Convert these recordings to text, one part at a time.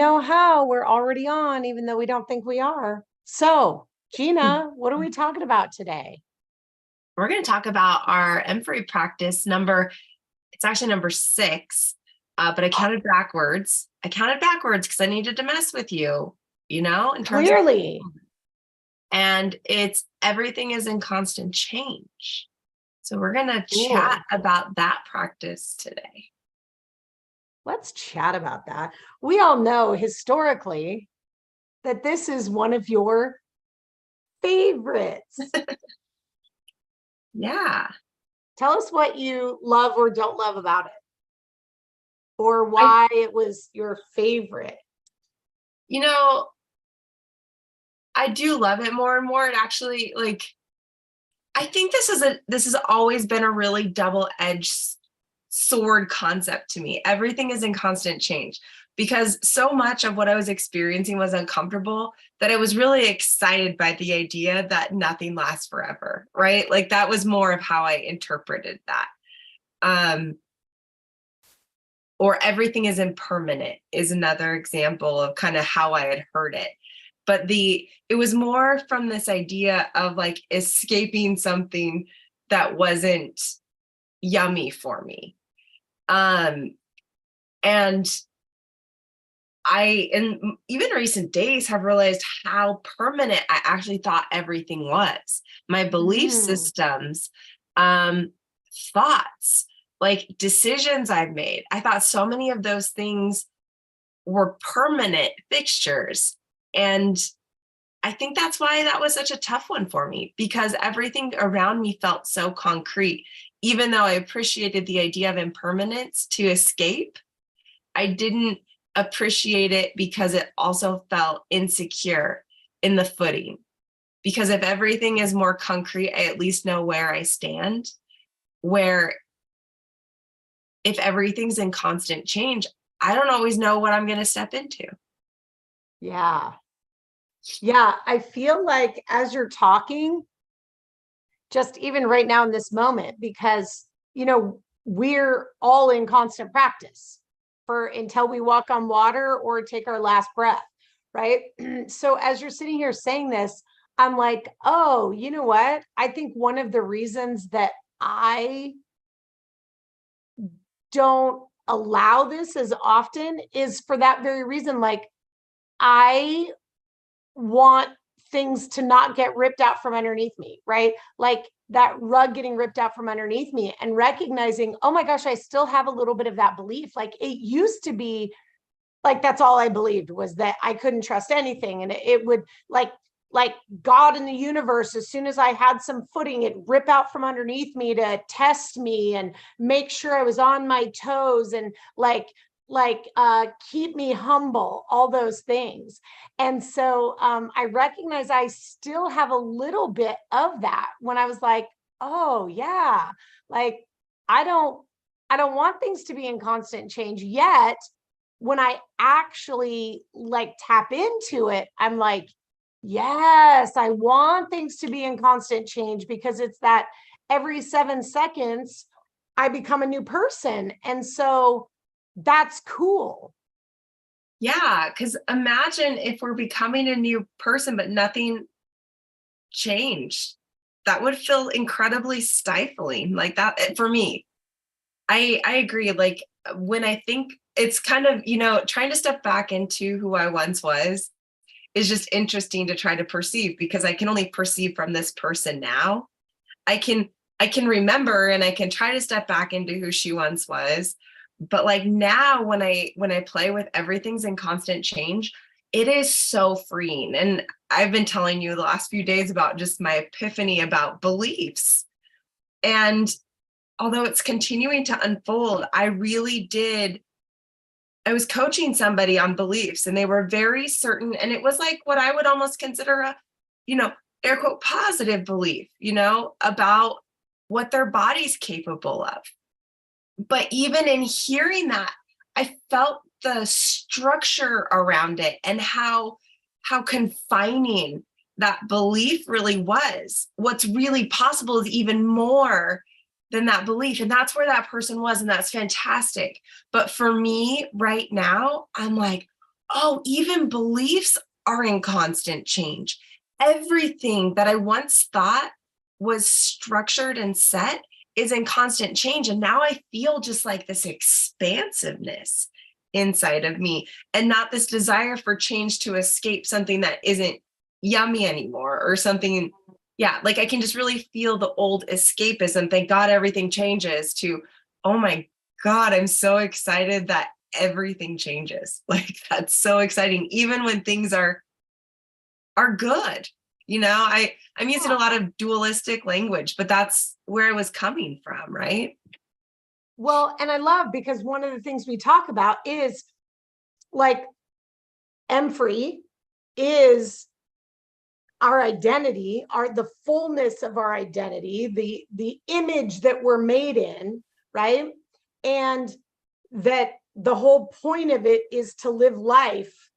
know how we're already on, even though we don't think we are. So, Gina, what are we talking about today? We're going to talk about our EMPHORY practice it's actually number 6, but I counted backwards. I counted backwards because I needed to mess with you, in terms Clearly. and it's everything is in constant change. So we're going to Cool. chat about that practice today. Let's chat about that. We all know historically that this is one of your favorites. Yeah. Tell us what you love or don't love about it, or why it was your favorite. I do love it more and more. It actually, I think this has always been a really double-edged sword concept to me. Everything is in constant change because so much of what I was experiencing was uncomfortable that I was really excited by the idea that nothing lasts forever, right? Like that was more of how I interpreted that. Or everything is impermanent is another example of kind of how I had heard it. But it was more from this idea of like escaping something that wasn't yummy for me. And I, in even recent days, have realized how permanent I actually thought everything was. My belief systems, thoughts, like decisions I've made. I thought so many of those things were permanent fixtures. And I think that's why that was such a tough one for me, because everything around me felt so concrete. Even though I appreciated the idea of impermanence to escape, I didn't appreciate it because it also felt insecure in the footing. Because if everything is more concrete, I at least know where I stand. Where if everything's in constant change, I don't always know what I'm going to step into. Yeah. Yeah. I feel like as you're talking, just even right now in this moment, because, we're all in constant practice until we walk on water or take our last breath. Right. So as you're sitting here saying this, I'm like, oh, you know what? I think one of the reasons that I don't allow this as often is for that very reason. Like, I want things to not get ripped out from underneath me, right? Like that rug getting ripped out from underneath me, and recognizing, oh my gosh, I still have a little bit of that belief. Like it used to be like, that's all I believed, was that I couldn't trust anything. And it would like God in the universe, as soon as I had some footing, it'd rip out from underneath me to test me and make sure I was on my toes, and keep me humble, all those things. And so I recognize I still have a little bit of that when I was like, oh yeah, like I don't want things to be in constant change yet. When I actually tap into it, I'm like, yes, I want things to be in constant change, because it's that every 7 seconds I become a new person. And so that's cool. Yeah, because imagine if we're becoming a new person, but nothing changed. That would feel incredibly stifling. Like that for me. I agree. Like when I think it's kind of, trying to step back into who I once was is just interesting to try to perceive, because I can only perceive from this person now. I can remember, and I can try to step back into who she once was. But like now when I play with everything's in constant change, it is so freeing. And I've been telling you the last few days about just my epiphany about beliefs. And although it's continuing to unfold, I was coaching somebody on beliefs, and they were very certain. And it was like what I would almost consider a, air quote, positive belief, about what their body's capable of. But even in hearing that, I felt the structure around it and how confining that belief really was. What's really possible is even more than that belief. And that's where that person was. And that's fantastic. But for me right now, I'm like, Oh, even beliefs are in constant change. Everything that I once thought was structured and set is in constant change. And now I feel just like this expansiveness inside of me, and not this desire for change to escape something that isn't yummy anymore or something. Yeah, like I can just really feel the old escapism. Thank God everything changes to, oh my God, I'm so excited that everything changes. Like that's so exciting, even when things are good. I'm using a lot of dualistic language, but that's where I was coming from, right? Well, and I love, because one of the things we talk about is like EMPHORY is our identity, the fullness of our identity, the image that we're made in, right? And that the whole point of it is to live life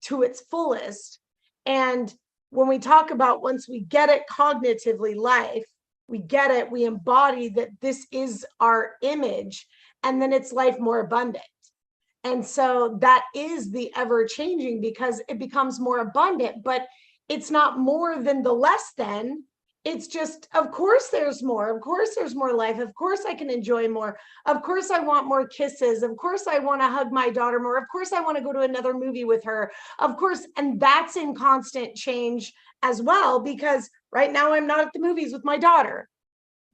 to its fullest. And when we talk about, once we get it cognitively, life, we get it, we embody that this is our image, and then it's life more abundant. And so that is the ever changing, because it becomes more abundant, but it's not more than the less than. It's just, of course there's more. Of course there's more life. Of course I can enjoy more. Of course I want more kisses. Of course I want to hug my daughter more. Of course I want to go to another movie with her. Of course. And that's in constant change as well, because right now I'm not at the movies with my daughter,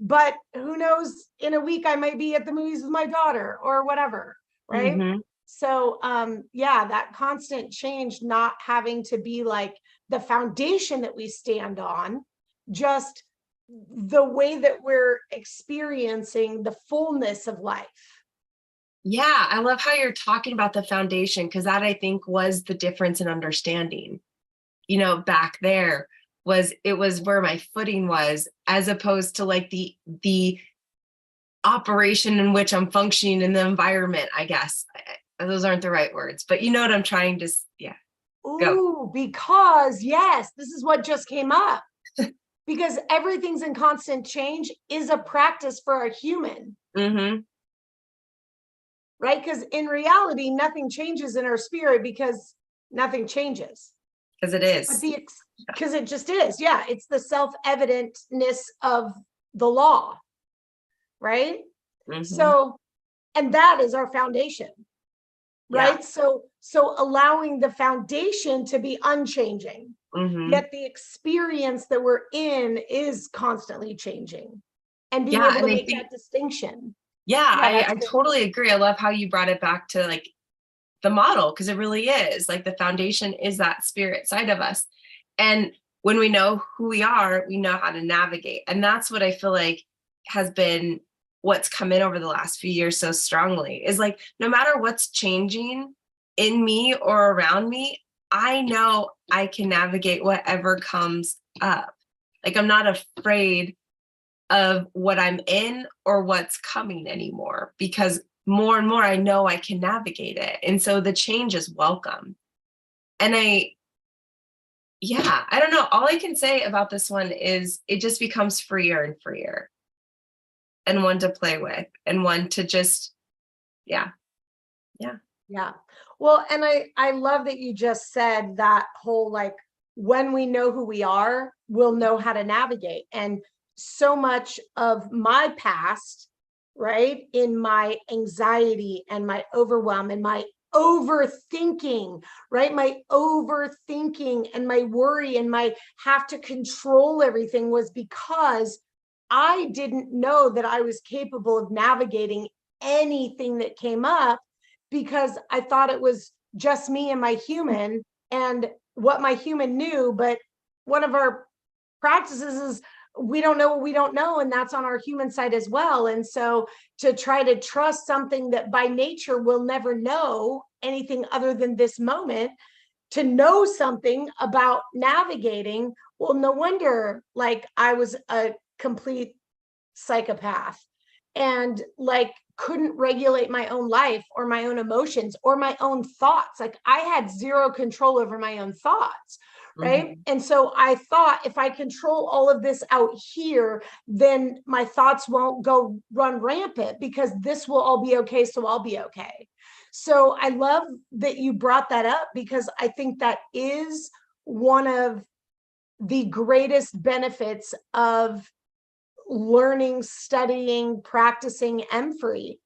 but who knows, in a week I might be at the movies with my daughter or whatever, right? Mm-hmm. So yeah, that constant change not having to be like the foundation that we stand on, just the way that we're experiencing the fullness of life. Yeah, I love how you're talking about the foundation, because that I think was the difference in understanding. Back there it was where my footing was, as opposed to like the operation in which I'm functioning in the environment, I guess. Those aren't the right words, but you know what I'm trying to, yeah. Go. Ooh, because yes, this is what just came up. Because everything's in constant change is a practice for a human. Mm-hmm. Right? Because in reality, nothing changes in our spirit, because nothing changes. Because it is. Because it just is. Yeah. It's the self-evidentness of the law. Right? Mm-hmm. So, and that is our foundation. Right? Yeah. So allowing the foundation to be unchanging. Mm-hmm. Yet the experience that we're in is constantly changing, and being Yeah, able to and make that distinction. Yeah, I totally agree. I love how you brought it back to like the model, because it really is like the foundation is that spirit side of us. And when we know who we are, we know how to navigate. And that's what I feel like has been what's come in over the last few years so strongly, is like, no matter what's changing in me or around me, I know I can navigate whatever comes up. Like I'm not afraid of what I'm in or what's coming anymore, because more and more I know I can navigate it. And so the change is welcome. And I don't know. All I can say about this one is it just becomes freer and freer, and one to play with, and one to just, yeah. Well, and I love that you just said that whole, like, when we know who we are, we'll know how to navigate. And so much of my past, right, in my anxiety and my overwhelm and my overthinking, right, my overthinking and my worry and my have to control everything, was because I didn't know that I was capable of navigating anything that came up, because I thought it was just me and my human and what my human knew. But one of our practices is we don't know what we don't know, and that's on our human side as well. And so to try to trust something that by nature we'll never know anything other than this moment, to know something about navigating, well, no wonder like I was a complete psychopath, and like couldn't regulate my own life or my own emotions or my own thoughts. Like I had zero control over my own thoughts. Right. Mm-hmm. And so I thought, if I control all of this out here, then my thoughts won't go run rampant, because this will all be okay. So I'll be okay. So I love that you brought that up, because I think that is one of the greatest benefits of learning, studying, practicing EMPHORY,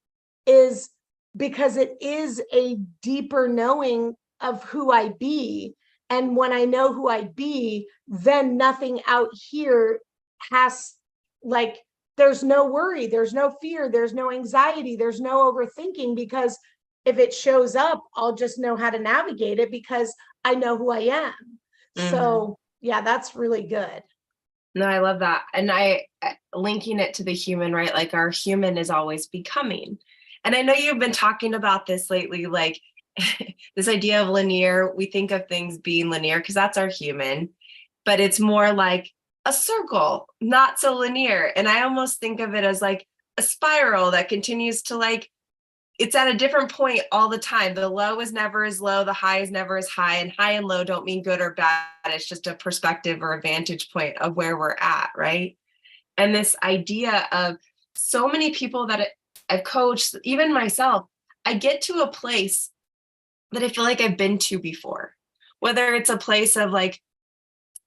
is because it is a deeper knowing of who I be. And when I know who I be, then nothing out here has, like, there's no worry, there's no fear, there's no anxiety, there's no overthinking, because if it shows up, I'll just know how to navigate it because I know who I am. So yeah, that's really good. No, I love that. And linking it to the human, right? Like our human is always becoming. And I know you've been talking about this lately, like this idea of linear. We think of things being linear because that's our human, but it's more like a circle, not so linear. And I almost think of it as like a spiral that continues to, like, it's at a different point all the time. The low is never as low, the high is never as high, and high and low don't mean good or bad. It's just a perspective or a vantage point of where we're at, right? And this idea of so many people that I've coached, even myself, I get to a place that I feel like I've been to before, whether it's a place of like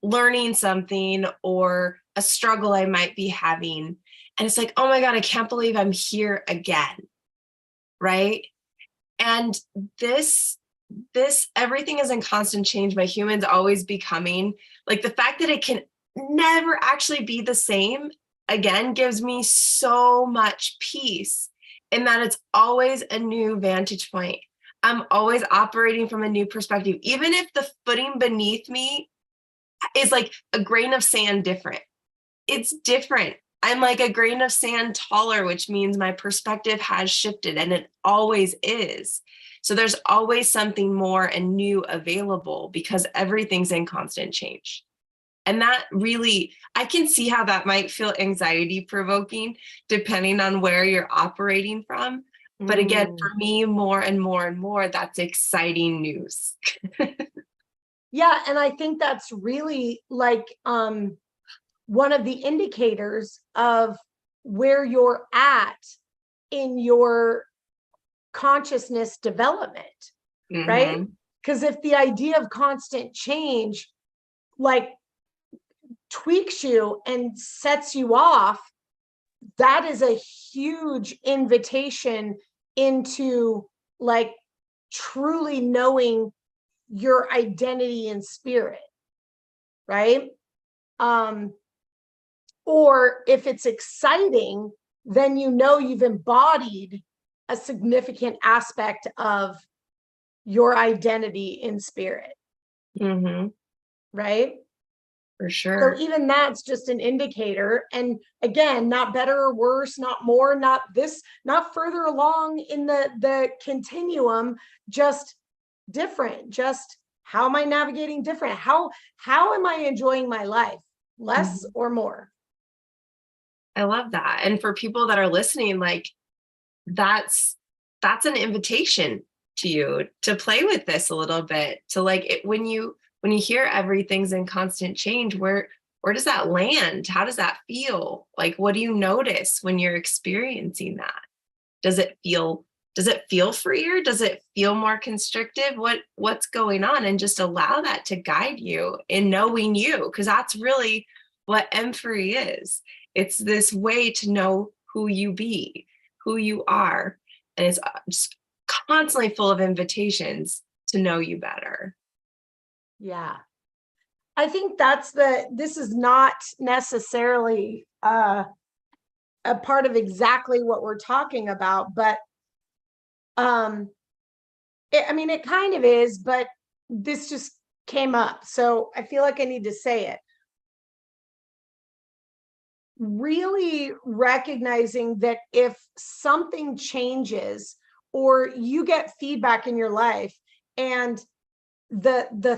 learning something or a struggle I might be having. And it's like, oh my God, I can't believe I'm here again. Right. And this everything is in constant change. My human's always becoming, like, the fact that it can never actually be the same again gives me so much peace, in that it's always a new vantage point. I'm always operating from a new perspective, even if the footing beneath me is like a grain of sand different. It's different. I'm like a grain of sand taller, which means my perspective has shifted, and it always is. So there's always something more and new available because everything's in constant change. And that really, I can see how that might feel anxiety provoking depending on where you're operating from. But again, for me, more and more and more, that's exciting news. Yeah, and I think that's really like one of the indicators of where you're at in your consciousness development, right? Because if the idea of constant change like tweaks you and sets you off, that is a huge invitation into like truly knowing your identity in spirit, right? Or if it's exciting, then you know you've embodied a significant aspect of your identity in spirit. Right? For sure. So even that's just an indicator. And again, not better or worse, not more, not this, not further along in the continuum, just different. Just how am I navigating different? How am I enjoying my life? Less or more? I love that. And for people that are listening, like that's an invitation to you to play with this a little bit, to like it, when you hear everything's in constant change, where does that land? How does that feel? Like, what do you notice when you're experiencing that? Does it feel freer? Does it feel more constrictive? What's going on? And just allow that to guide you in knowing you, because that's really what EMPHORY is. It's this way to know who you be, who you are. And it's just constantly full of invitations to know you better. Yeah. I think this is not necessarily a part of exactly what we're talking about, but I mean, it kind of is, but this just came up. So I feel like I need to say it. Really recognizing that if something changes or you get feedback in your life and the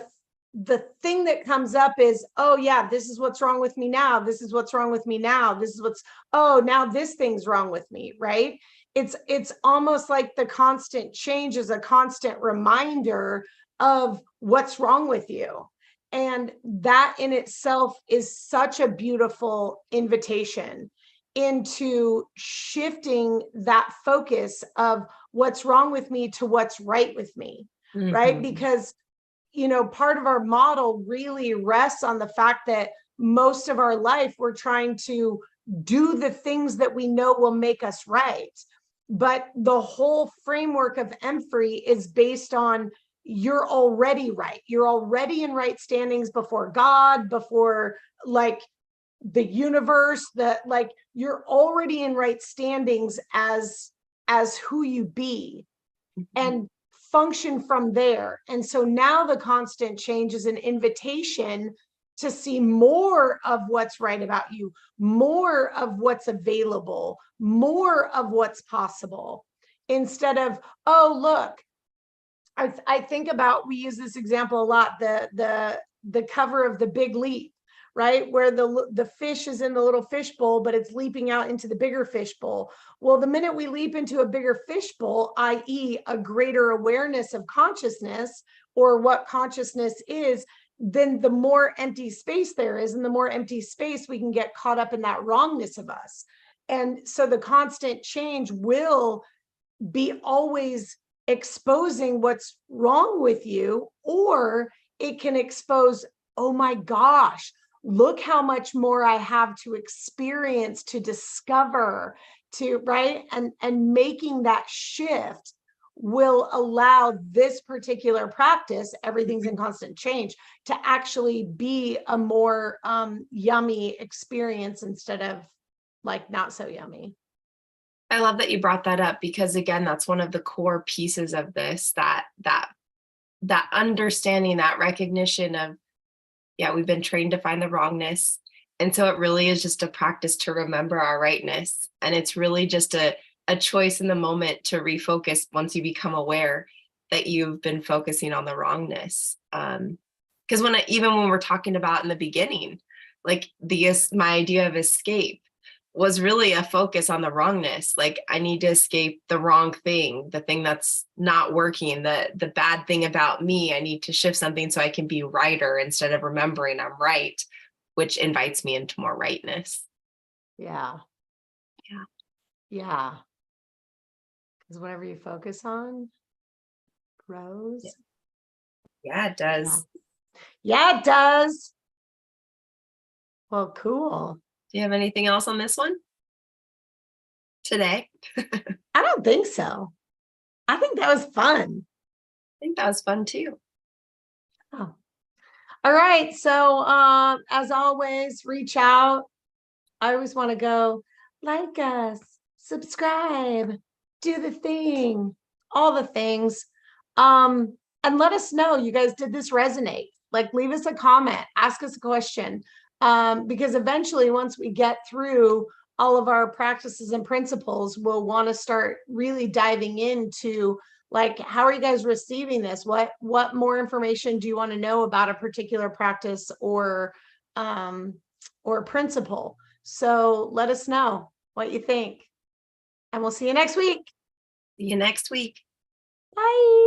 thing that comes up is, oh yeah, this is what's wrong with me now, this is what's wrong with me now, this is what's, oh, now this thing's wrong with me, right? It's almost like the constant change is a constant reminder of what's wrong with you. And that in itself is such a beautiful invitation. into shifting that focus of what's wrong with me to what's right with me, right? Because, you know, part of our model really rests on the fact that most of our life we're trying to do the things that we know will make us right. But the whole framework of EMPHORY is based on you're already right. You're already in right standings before God, before like the universe, that like you're already in right standings as who you be, and function from there. And so now the constant change is an invitation to see more of what's right about you, more of what's available, more of what's possible, instead of, oh, look, I think about, we use this example a lot, the cover of The Big Leap, right? Where the fish is in the little fish bowl, but it's leaping out into the bigger fish bowl. Well, the minute we leap into a bigger fish bowl, i.e. a greater awareness of consciousness or what consciousness is, then the more empty space there is, and the more empty space we can get caught up in that wrongness of us. And so the constant change will be always exposing what's wrong with you, or it can expose, oh my gosh, look how much more I have to experience, to discover, to, right? And making that shift will allow this particular practice, everything's in constant change, to actually be a more yummy experience instead of like not so yummy. I love that you brought that up, because again, that's one of the core pieces of this, that understanding, that recognition of, yeah, we've been trained to find the wrongness. And so it really is just a practice to remember our rightness. And it's really just a choice in the moment to refocus once you become aware that you've been focusing on the wrongness. Because even when we're talking about in the beginning, like my idea of escape was really a focus on the wrongness. Like, I need to escape the wrong thing, the thing that's not working, the bad thing about me. I need to shift something so I can be righter instead of remembering I'm right, which invites me into more rightness. Yeah. Yeah. Yeah. Because whatever you focus on grows. Yeah, it does. Yeah, it does. Well, cool. Do you have anything else on this one today? I don't think so. I think that was fun. I think that was fun too. Oh. All right. So as always, reach out. I always want to go like us, subscribe, do the thing, all the things. And let us know, you guys, did this resonate? Like, leave us a comment, ask us a question. Because eventually, once we get through all of our practices and principles, we'll want to start really diving into, like, how are you guys receiving this? What more information do you want to know about a particular practice or principle? So let us know what you think, and we'll see you next week. See you next week. Bye.